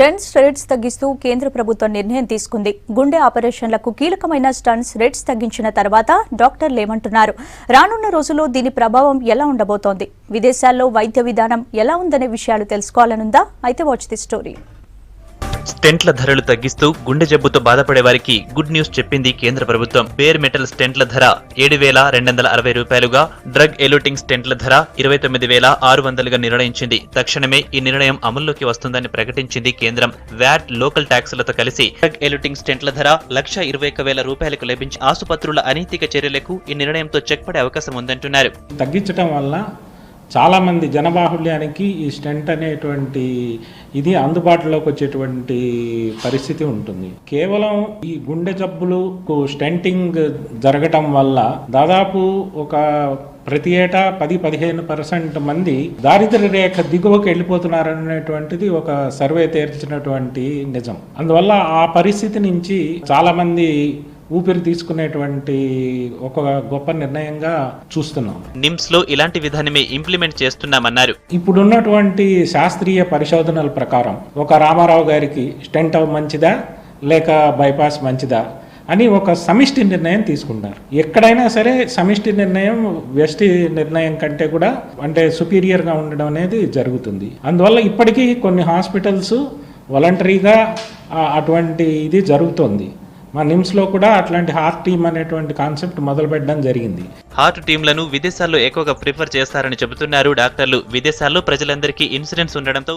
Stunts rates తగ్గిస్తూ కేంద్ర ప్రభుత్వం నిర్ణయం తీసుకుంది. గుండె ఆపరేషన్లకు కీలకమైన స్టంట్స్ రేట్స్ తగ్గించిన తర్వాత డాక్టర్లు ఏమంటున్నారు? రానున్న రోజుల్లో దీని ప్రభావం ఎలా ఉండబోతోంది? విదేశాల్లో వైద్య విధానం ఎలా ఉందనే విషయాలు తెలుసుకోవాలనుందా? అయితే వాచ్ ది స్టోరీ. స్టెంట్ల ధరలు తగ్గిస్తూ గుండె జబ్బుతో బాధపడే వారికి గుడ్ న్యూస్ చెప్పింది కేంద్ర ప్రభుత్వం. బేర్ మెటల్ స్టెంట్ల ధర 7,260 రూపాయలుగా, డ్రగ్ ఎలూటింగ్ స్టెంట్ల ధర 29,600గా నిర్ణయించింది. తక్షణమే ఈ నిర్ణయం అమల్లోకి వస్తుందని ప్రకటించింది కేంద్రం. వ్యాట్, లోకల్ ట్యాక్సులతో కలిసి డ్రగ్ ఎలూటింగ్ స్టెంట్ల ధర 1,21,000 రూపాయలకు లభించి ఆసుపత్రుల అనైతిక చర్యలకు ఈ నిర్ణయంతో చెక్ పడే అవకాశం ఉందంటున్నారు. తగ్గించడం వల్ల చాలామంది జనబాహుళ్యానికి ఈ స్టెంట్ అనేటువంటి ఇది అందుబాటులోకి వచ్చేటువంటి పరిస్థితి ఉంటుంది. కేవలం ఈ గుండె జబ్బులకు స్టెంటింగ్ జరగటం వల్ల దాదాపు ఒక ప్రతి ఏటా 10-15% మంది దారిద్ర్య రేఖ దిగువకు వెళ్ళిపోతున్నారనేటువంటిది ఒక సర్వే తేల్చినటువంటి నిజం. అందువల్ల ఆ పరిస్థితి నుంచి చాలా మంది ఊపిరి తీసుకునేటువంటి ఒక గొప్ప నిర్ణయంగా చూస్తున్నాం. నిమ్స్ లో ఇలాంటి విధానమే ఇంప్లిమెంట్ చేస్తున్నామన్నారు. ఇప్పుడున్నటువంటి శాస్త్రీయ పరిశోధనల ప్రకారం ఒక రామారావు గారికి స్టెంట్ మంచిదా లేక బైపాస్ మంచిదా అని ఒక సమిష్టి నిర్ణయం తీసుకున్నారు. ఎక్కడైనా సరే సమిష్టి నిర్ణయం వ్యష్టి నిర్ణయం కంటే కూడా అంటే సుపీరియర్గా ఉండడం అనేది జరుగుతుంది. అందువల్ల ఇప్పటికీ కొన్ని హాస్పిటల్స్ వాలంటరీగా అటువంటి ఇది జరుగుతోంది. మా నిమ్స్లో కూడా అట్లాంటి హార్ట్ టీమ్ అనేటువంటి కాన్సెప్ట్ మొదలు పెట్టడం జరిగింది. హార్ట్ టీంలను విదేశాల్లో ఎక్కువగా ప్రిఫర్ చేస్తారని చెబుతున్నారు డాక్టర్లు. విదేశాల్లో ప్రజలందరికీ ఇన్సూరెన్స్ ఉండడంతో